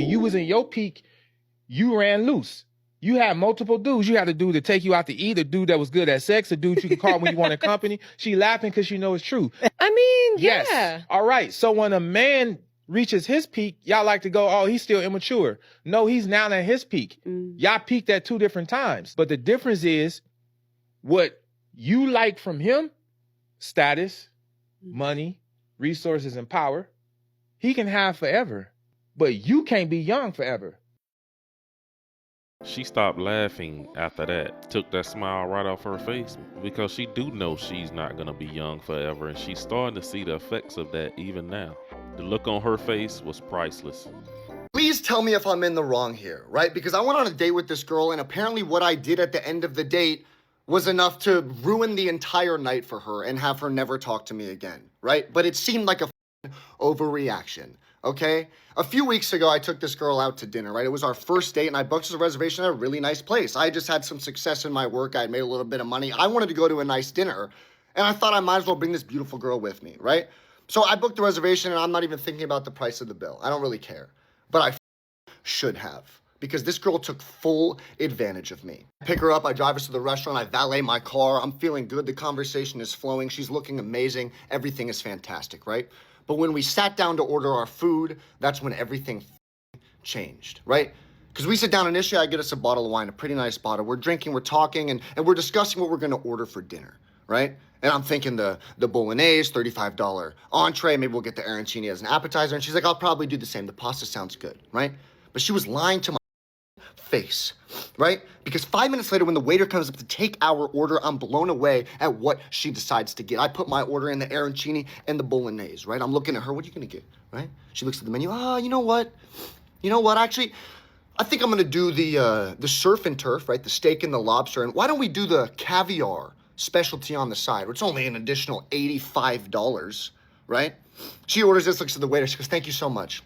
when you was in your peak, you ran loose. You had multiple dudes. You had a dude to take you out to eat, a dude that was good at sex, a dude you can call when you wanted company. She laughing because she know it's true. I mean, Yes. yeah. All right. So when a man reaches his peak, y'all like to go, oh, he's still immature. No, he's now at his peak. Y'all peaked at 2 different times. But the difference is what you like from him, status, money, resources, and power, he can have forever. But you can't be young forever. She stopped laughing after that, took that smile right off her face, because she do know she's not gonna be young forever, and she's starting to see the effects of that even now. The look on her face was priceless. Please tell me if I'm in the wrong here, right? Because I went on a date with this girl, and apparently what I did at the end of the date was enough to ruin the entire night for her and have her never talk to me again, right? But it seemed like a overreaction, okay? A few weeks ago, I took this girl out to dinner, right? It was our first date, and I booked us a reservation at a really nice place. I just had some success in my work. I had made a little bit of money. I wanted to go to a nice dinner, and I thought I might as well bring this beautiful girl with me, right? So I booked the reservation, and I'm not even thinking about the price of the bill. I don't really care, but I should have, because this girl took full advantage of me. I pick her up, I drive us to the restaurant, I valet my car, I'm feeling good, the conversation is flowing, she's looking amazing, everything is fantastic, right? But when we sat down to order our food, that's when everything changed, right? Because we sit down initially, I get us a bottle of wine, a pretty nice bottle, we're drinking, we're talking, and we're discussing what we're gonna order for dinner, right? And I'm thinking the bolognese, $35 entree, maybe we'll get the arancini as an appetizer, and she's like, I'll probably do the same, the pasta sounds good, right? But she was lying to my face, right? Because 5 minutes later, when the waiter comes up to take our order, I'm blown away at what she decides to get. I put my order in the arancini and the bolognese, right? I'm looking at her, what are you gonna get, right? She looks at the menu, you know what? Actually, I think I'm gonna do the surf and turf, right? The steak and the lobster, and why don't we do the caviar specialty on the side? It's only an additional $85, right? She orders this, looks at the waiter, she goes, thank you so much.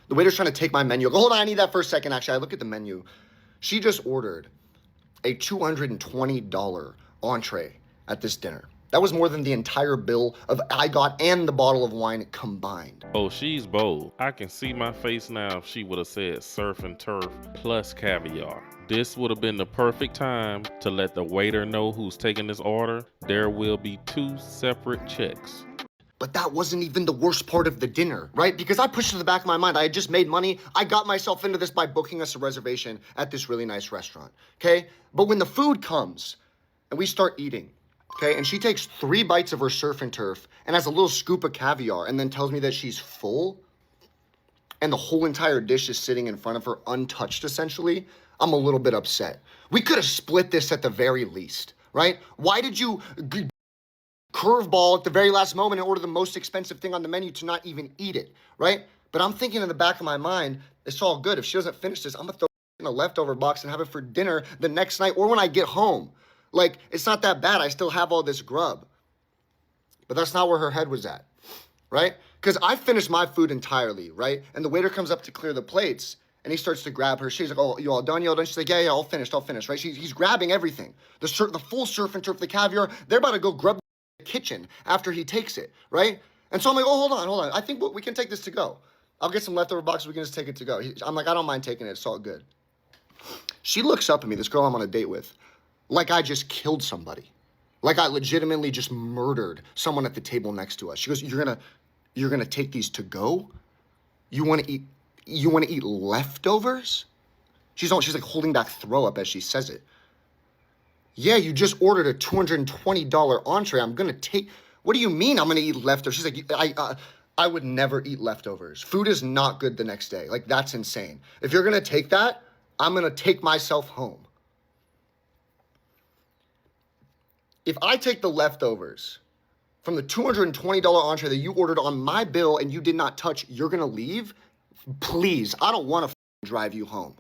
The waiter's trying to take my menu. I go, hold on, I need that for a second. Actually, I look at the menu. She just ordered a $220 entree at this dinner. That was more than the entire bill of I got and the bottle of wine combined. Oh, she's bold. I can see my face now if she would have said surf and turf plus caviar. This would have been the perfect time to let the waiter know who's taking this order. There will be 2 separate checks. But that wasn't even the worst part of the dinner, right? Because I pushed to the back of my mind. I had just made money. I got myself into this by booking us a reservation at this really nice restaurant, okay? But when the food comes and we start eating, okay, and she takes 3 bites of her surf and turf and has a little scoop of caviar and then tells me that she's full and the whole entire dish is sitting in front of her untouched, essentially, I'm a little bit upset. We could have split this at the very least, right? Why did you curveball at the very last moment and order the most expensive thing on the menu to not even eat it, right? But I'm thinking in the back of my mind, it's all good. If she doesn't finish this, I'm gonna throw it in a leftover box and have it for dinner the next night or when I get home. Like, it's not that bad. I still have all this grub. But that's not where her head was at, right? Because I finished my food entirely, right? And the waiter comes up to clear the plates and he starts to grab her. She's like, oh, you all done? You all done? She's like, yeah, all finished, right? He's grabbing everything. The full surf and turf, the caviar, they're about to go grub kitchen after he takes it, right? And so I'm like, oh, hold on. I think we can take this to go. I'll get some leftover boxes. We can just take it to go. I'm like, I don't mind taking it. It's all good. She looks up at me, this girl I'm on a date with, like I just killed somebody. Like I legitimately just murdered someone at the table next to us. She goes, you're gonna take these to go? You wanna eat leftovers? She's like holding back throw up as she says it. Yeah, you just ordered a $220 entree. I'm gonna take, what do you mean I'm gonna eat leftovers? She's like, I would never eat leftovers. Food is not good the next day. Like, that's insane. If you're gonna take that, I'm gonna take myself home. If I take the leftovers from the $220 entree that you ordered on my bill and you did not touch, you're gonna leave? Please, I don't wanna drive you home.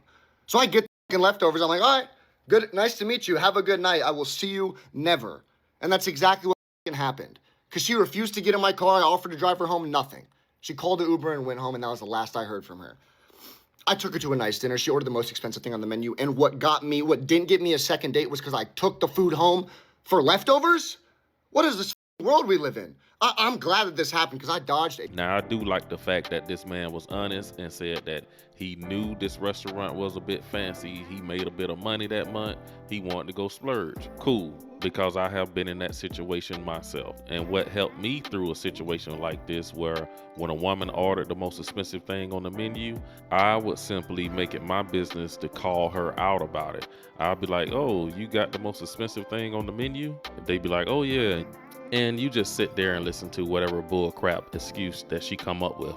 So I get the leftovers, I'm like, all right, good, nice to meet you. Have a good night. I will see you never. And that's exactly what happened. Because she refused to get in my car. I offered to drive her home, nothing. She called the Uber and went home, and that was the last I heard from her. I took her to a nice dinner. She ordered the most expensive thing on the menu. And what didn't get me a second date was because I took the food home for leftovers? What is this world we live in? I'm glad that this happened because I dodged it. Now, I do like the fact that this man was honest and said that he knew this restaurant was a bit fancy. He made a bit of money that month. He wanted to go splurge. Cool, because I have been in that situation myself. And what helped me through a situation like this, where when a woman ordered the most expensive thing on the menu, I would simply make it my business to call her out about it. I'd be like, oh, you got the most expensive thing on the menu? They'd be like, oh yeah. And you just sit there and listen to whatever bull crap excuse that she come up with.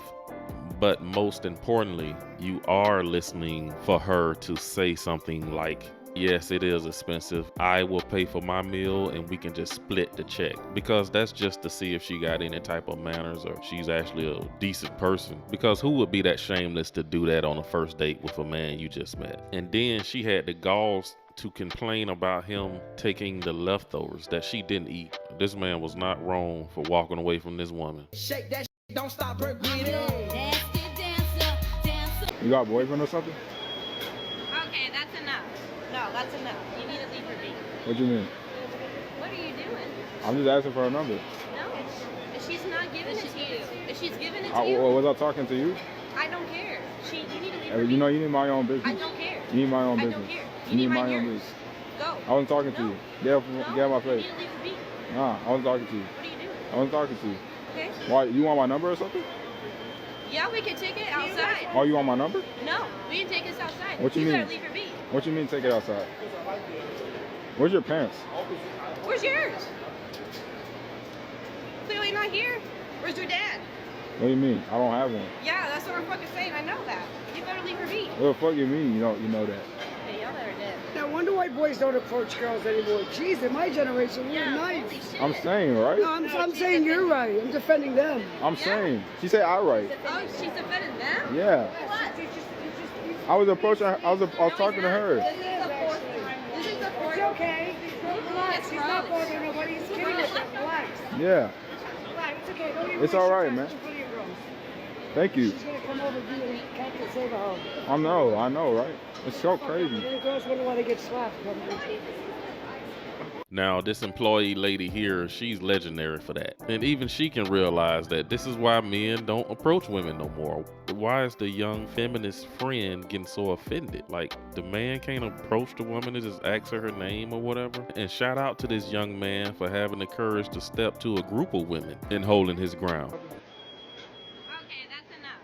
But most importantly, you are listening for her to say something like, yes, it is expensive. I will pay for my meal and we can just split the check. Because that's just to see if she got any type of manners or she's actually a decent person. Because who would be that shameless to do that on a first date with a man you just met? And then she had the galls to complain about him taking the leftovers that she didn't eat. This man was not wrong for walking away from this woman. Shake that shit, don't stop, break it. You got a boyfriend or something? Okay, that's enough. No, that's enough. You need to leave her be. What you mean? What are you doing? I'm just asking for a number. No, she's not giving it to you. If she's giving it to you, Was I talking to you? I don't care. You need to leave her be. You know, you need my own business. I don't care. You need my own I business. don't care. You need my own business. Go. I wasn't talking to you. Get out my You face. need to leave her be. Nah, I wasn't talking to you. What are you doing? I wasn't talking to you. Okay. Why? You want my number or something? Yeah, we can take it outside. Oh, you want my number? No, we can take this outside. What you mean? Better leave her be. What you mean take it outside? Where's your parents? Where's yours? Clearly not here. Where's your dad? What do you mean? I don't have one. Yeah, that's what we're fucking saying. I know that. You better leave her be. What the fuck you mean? You know that? Hey, y'all better dead. No wonder why boys don't approach girls anymore. Jeez, in my generation, we were nice. Holy shit. I'm saying, right? No, I'm saying you're right. I'm defending them. I'm saying. She said I right. Oh, she's defending them? Yeah. What? I was approaching her. I was talking to her. This is the fourth. It's okay. Relax. He's not bothering nobody. He's kidding with them. Relax. Yeah. Relax. It's okay. Don't even It's waste all your right, time man. in front of your girls. Thank you. She's gonna come over to you and Captain save her home. I know, right? It's so crazy. And the girls wonder why they get slapped. Now, this employee lady here, she's legendary for that. And even she can realize that this is why men don't approach women no more. Why is the young feminist friend getting so offended? Like, the man can't approach the woman and just ask her name or whatever? And shout out to this young man for having the courage to step to a group of women and holding his ground. Okay, that's enough.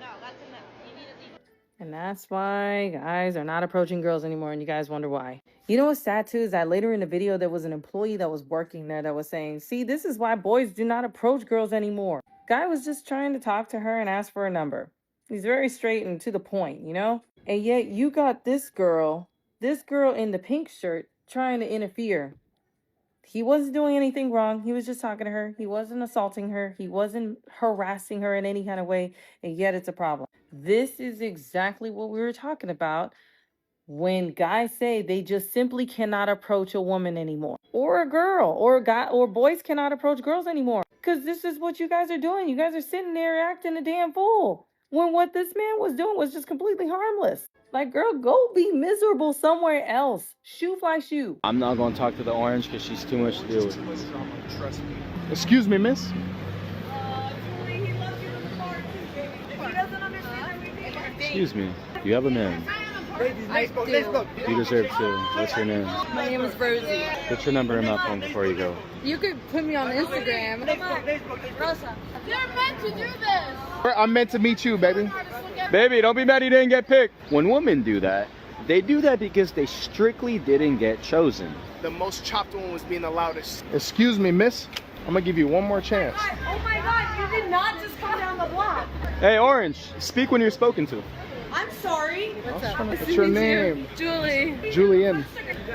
No, that's enough. You need to leave. And that's why guys are not approaching girls anymore, and you guys wonder why. You know what's sad too is that later in the video, there was an employee that was working there that was saying, see, this is why boys do not approach girls anymore. Guy was just trying to talk to her and ask for a number. He's very straight and to the point, you know? And yet you got this girl in the pink shirt trying to interfere. He wasn't doing anything wrong. He was just talking to her. He wasn't assaulting her. He wasn't harassing her in any kind of way. And yet it's a problem. This is exactly what we were talking about when guys say they just simply cannot approach a woman anymore, or a girl, or a guy, or boys cannot approach girls anymore. Because this is what you guys are doing. You guys are sitting there acting a damn fool when what this man was doing was just completely harmless. Like, girl, go be miserable somewhere else. Shoe fly shoe. I'm not going to talk to the orange because she's too much to deal with. Excuse me, miss. Excuse me. You have a name. I do. You deserve to. What's your name? My name is Rosie. Put your number in my phone before you go. You could put me on Instagram. Rosa. You're meant to do this. I'm meant to meet you, baby. Baby, don't be mad you didn't get picked. When women do that, they do that because they strictly didn't get chosen. The most chopped one was being the loudest. Excuse me, miss. I'm gonna give you one more chance. Oh my God, you did not just come down the block. Hey, Orange, speak when you're spoken to. I'm sorry. What's up? What's your name? Julie. Julian.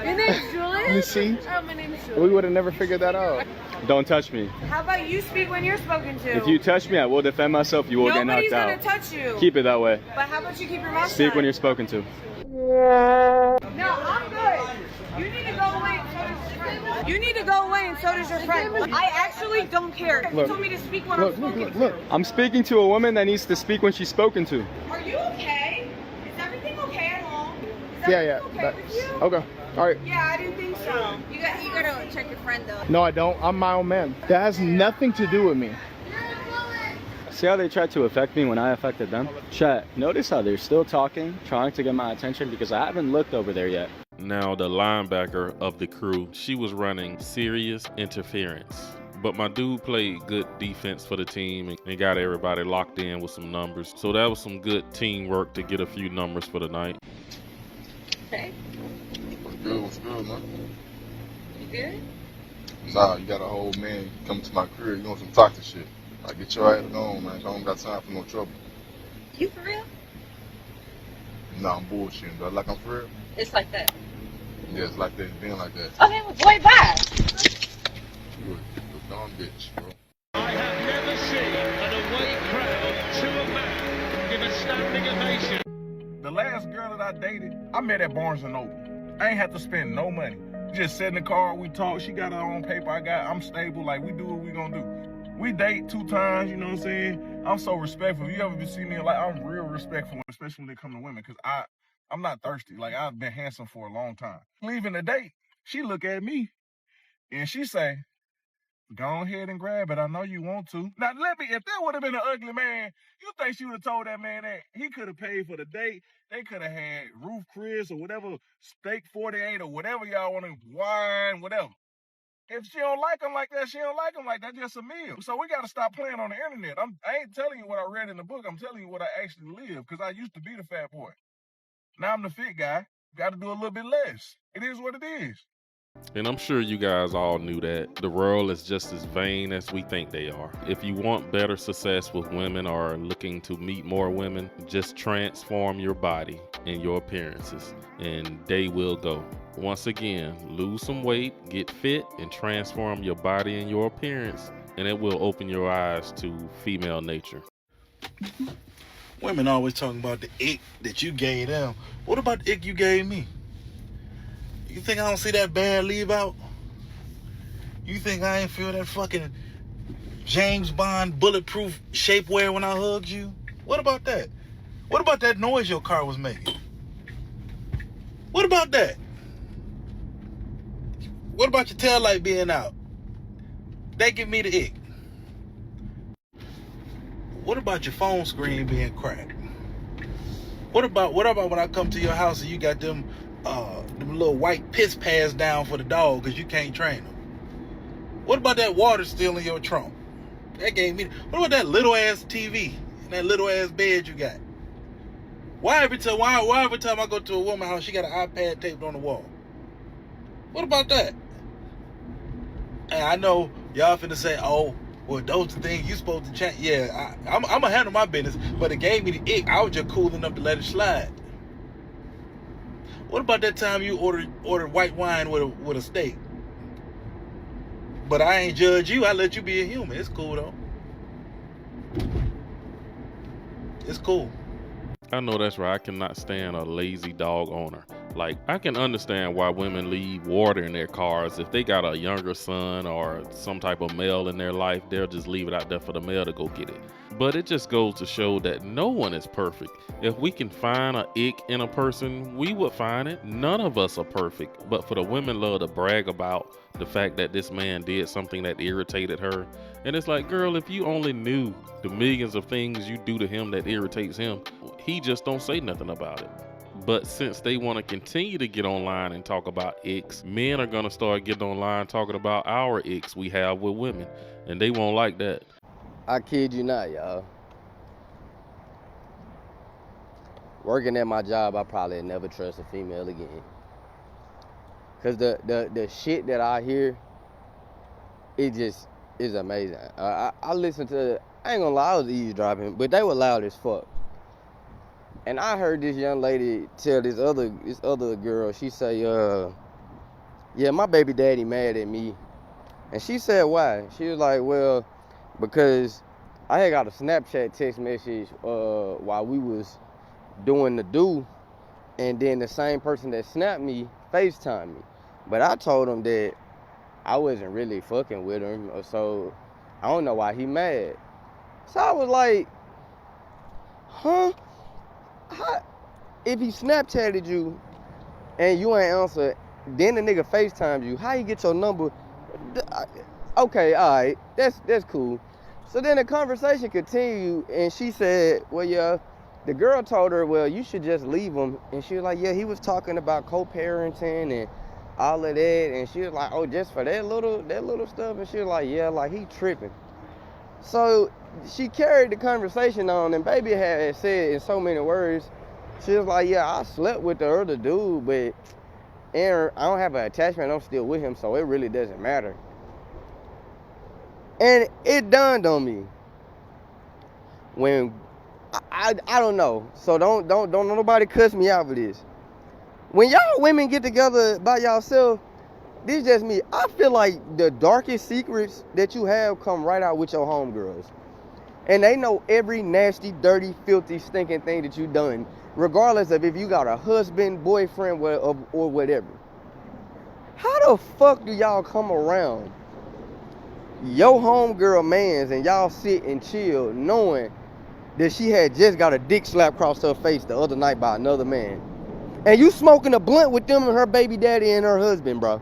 Your name's Julie? You see? Oh, my name's Julie. We would have never figured that out. Don't touch me. How about you speak when you're spoken to? If you touch me, I will defend myself. You will Nobody's get knocked gonna out. touch you. Keep it that way. But how about you keep your mouth Speak shut? when you're spoken to. No, I'm good. You need to go away and so does your friend. You need to go away and so does your friend. I actually don't care. You told me to speak when I'm spoken to. I'm speaking to a woman that needs to speak when she's spoken to. Are you okay? Is everything okay at home? Is Yeah, everything okay with you? Okay. All right. Yeah, I didn't think so. You gotta check your friend though. No, I don't. I'm my own man. That has nothing to do with me. See how they tried to affect me when I affected them? Chat, notice how they're still talking, trying to get my attention because I haven't looked over there yet. Now, the linebacker of the crew, she was running serious interference. But my dude played good defense for the team and got everybody locked in with some numbers. So that was some good teamwork to get a few numbers for the night. Okay. What's good, man? You good? Nah, you got a whole man coming to my crib, you want some toxic shit. Like, get your ass on, man. I don't got time for no trouble. You for real? Nah, I'm bullshitting, but like I'm for real. It's like that. Yeah, it's like that, it's been like that. Okay, well, boy, bye. You a dumb bitch, bro. I have never seen an away crowd to a man give a standing ovation. The last girl that I dated, I met at Barnes & Noble. I ain't have to spend no money. Just sit in the car, we talk, she got her own paper, I'm stable, like, we do what we gonna do. We date 2 times, you know what I'm saying? I'm so respectful. You ever see me, like, I'm real respectful, especially when they come to women, because I'm not thirsty. Like, I've been handsome for a long time. Leaving the date, she look at me, and she say, go ahead and grab it. I know you want to. Now, if that would have been an ugly man, you think she would have told that man that he could have paid for the date? They could have had roof Chris or whatever, steak 48 or whatever y'all want to, wine, whatever. If she don't like him like that, she don't like him like that. Just a meal. So we got to stop playing on the internet. I ain't telling you what I read in the book. I'm telling you what I actually live, because I used to be the fat boy. Now I'm the fit guy. Got to do a little bit less. It is what it is. And I'm sure you guys all knew that. The world is just as vain as we think they are. If you want better success with women or looking to meet more women, just transform your body and your appearances, and they will go. Once again, lose some weight, get fit, and transform your body and your appearance, and it will open your eyes to female nature. Women always talking about the ick that you gave them. What about the ick you gave me? You think I don't see that bad leave out? You think I ain't feel that fucking James Bond bulletproof shapewear when I hugged you? What about that? What about that noise your car was making? What about that? What about your taillight being out? That give me the ick. What about your phone screen being cracked? What about when I come to your house and you got them little white piss pads down for the dog because you can't train them? What about that water still in your trunk? That gave me. What about that little ass TV and that little ass bed you got? Why every time I go to a woman's house she got an iPad taped on the wall? What about that? And I know y'all finna say, oh, well, those are the things you supposed to change. Yeah, I'm gonna handle my business, but it gave me the ick. I was just cool enough to let it slide. What about that time you ordered white wine with a steak? But I ain't judge you. I let you be a human. It's cool though. It's cool. I know that's right. I cannot stand a lazy dog owner. Like, I can understand why women leave water in their cars. If they got a younger son or some type of male in their life, they'll just leave it out there for the male to go get it. But it just goes to show that no one is perfect. If we can find an ick in a person, we would find it. None of us are perfect. But for the women love to brag about the fact that this man did something that irritated her. And it's like, girl, if you only knew the millions of things you do to him that irritates him, he just don't say nothing about it. But since they want to continue to get online and talk about icks, men are going to start getting online talking about our icks we have with women. And they won't like that. I kid you not, y'all. Working at my job, I probably never trust a female again. Cause the shit that I hear, it just is amazing. I listen to, I ain't gonna lie, I was eavesdropping, but they were loud as fuck. And I heard this young lady tell this other girl, she say, yeah, my baby daddy mad at me. And she said, why? She was like, well, because I had got a Snapchat text message while we was doing the do, and then the same person that snapped me FaceTimed me. But I told him that I wasn't really fucking with him, so I don't know why he mad. So I was like, huh? How, if he Snapchatted you and you ain't answer Then the nigga FaceTimes you. How you get your number? Okay, all right, that's cool. So then the conversation continued, and she said, well, yeah, the girl told her, well, you should just leave him. And she was like, yeah, he was talking about co-parenting and all of that. And she was like, oh, just for that little stuff? And she was like, yeah, like he tripping. So she carried the conversation on, and baby had said in so many words, she was like, yeah, I slept with the other dude, but Aaron, I don't have an attachment, I'm still with him, so it really doesn't matter. And it dawned on me when I don't know, so don't nobody cuss me out for this. When y'all women get together by yourself, this is just me. I feel like the darkest secrets that you have come right out with your homegirls. And they know every nasty, dirty, filthy, stinking thing that you done, regardless of if you got a husband, boyfriend, or whatever. How the fuck do y'all come around your homegirl mans and y'all sit and chill knowing that she had just got a dick slap across her face the other night by another man? And you smoking a blunt with them and her baby daddy and her husband, bro.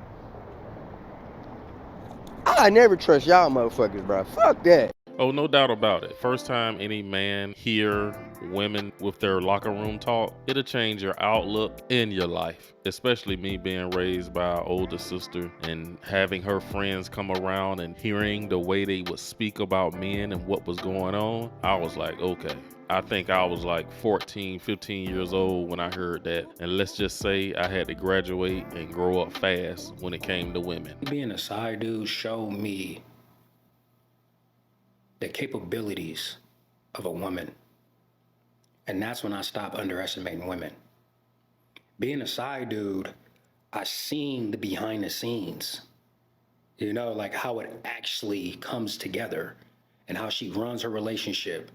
I never trust y'all motherfuckers, bro. Fuck that. Oh, no doubt about it. First time any man hear women with their locker room talk, it'll change your outlook in your life. Especially me being raised by an older sister and having her friends come around and hearing the way they would speak about men and what was going on. I was like, okay. I think I was like 14, 15 years old when I heard that. And let's just say I had to graduate and grow up fast when it came to women. Being a side dude showed me the capabilities of a woman. And that's when I stopped underestimating women. Being a side dude, I seen the behind the scenes, you know, like how it actually comes together and how she runs her relationship,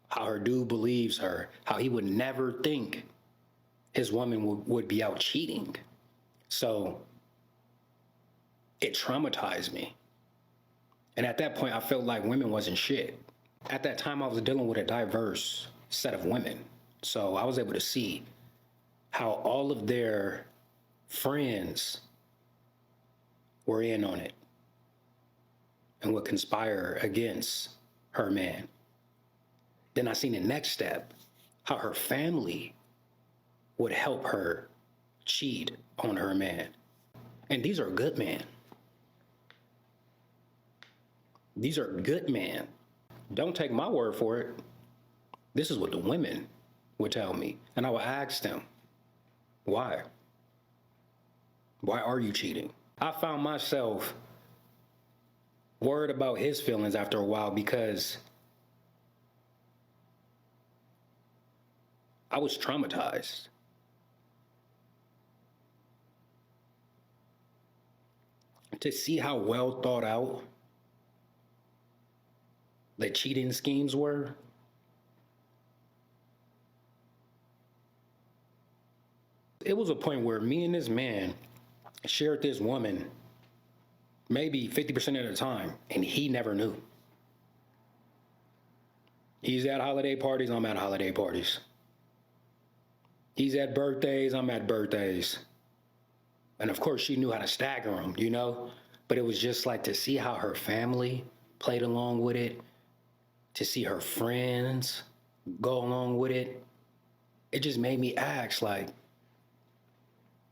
how her dude believes her, how he would never think his woman would be out cheating. So it traumatized me. And at that point, I felt like women wasn't shit. At that time, I was dealing with a diverse set of women. So I was able to see how all of their friends were in on it and would conspire against her man. Then I seen the next step, how her family would help her cheat on her man. And these are good men. These are good men. Don't take my word for it. This is what the women would tell me. And I would ask them, why? Why are you cheating? I found myself worried about his feelings after a while because I was traumatized. To see how well thought out the cheating schemes were, it was a point where me and this man shared this woman maybe 50% of the time, and he never knew. He's at holiday parties, I'm at holiday parties. He's at birthdays, I'm at birthdays. And of course, she knew how to stagger them, you know? But it was just like to see how her family played along with it, to see her friends go along with it. It just made me ask, like,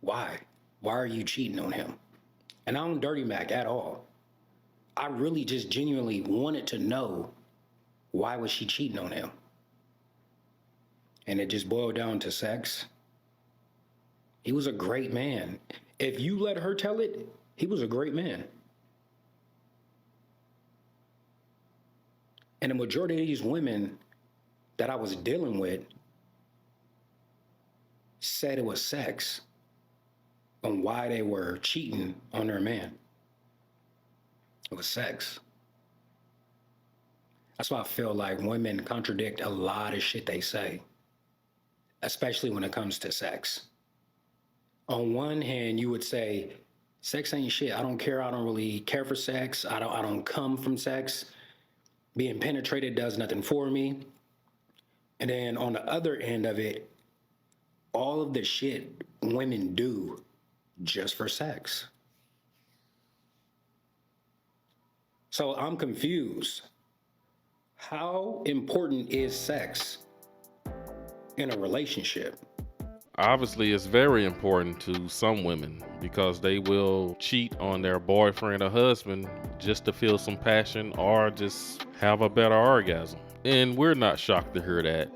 why? Why are you cheating on him? And I don't dirty Mac at all. I really just genuinely wanted to know, why was she cheating on him? And it just boiled down to sex. He was a great man. If you let her tell it, he was a great man. And the majority of these women that I was dealing with said it was sex on why they were cheating on their man. It was sex. That's why I feel like women contradict a lot of shit they say, especially when it comes to sex. On one hand, you would say, sex ain't shit. I don't care. I don't really care for sex. I don't come from sex. Being penetrated does nothing for me. And then on the other end of it, all of the shit women do just for sex. So I'm confused. How important is sex in a relationship? Obviously, it's very important to some women because they will cheat on their boyfriend or husband just to feel some passion or just have a better orgasm. And we're not shocked to hear that.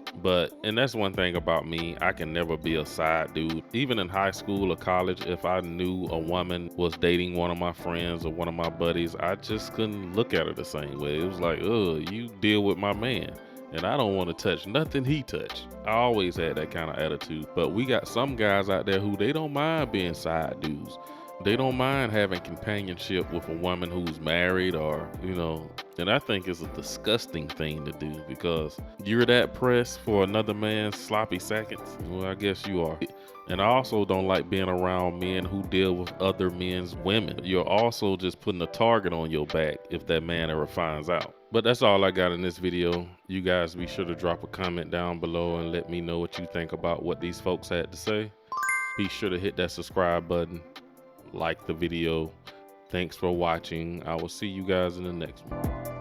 And that's one thing about me, I can never be a side dude. Even in high school or college, if I knew a woman was dating one of my friends or one of my buddies, I just couldn't look at her the same way. It was like, you deal with my man. And I don't want to touch nothing he touched. I always had that kind of attitude. But we got some guys out there who they don't mind being side dudes. They don't mind having companionship with a woman who's married or, and I think it's a disgusting thing to do because you're that pressed for another man's sloppy seconds. Well, I guess you are. And I also don't like being around men who deal with other men's women. You're also just putting a target on your back if that man ever finds out. But that's all I got in this video. You guys be sure to drop a comment down below and let me know what you think about what these folks had to say. Be sure to hit that subscribe button, like the video. Thanks for watching. I will see you guys in the next one.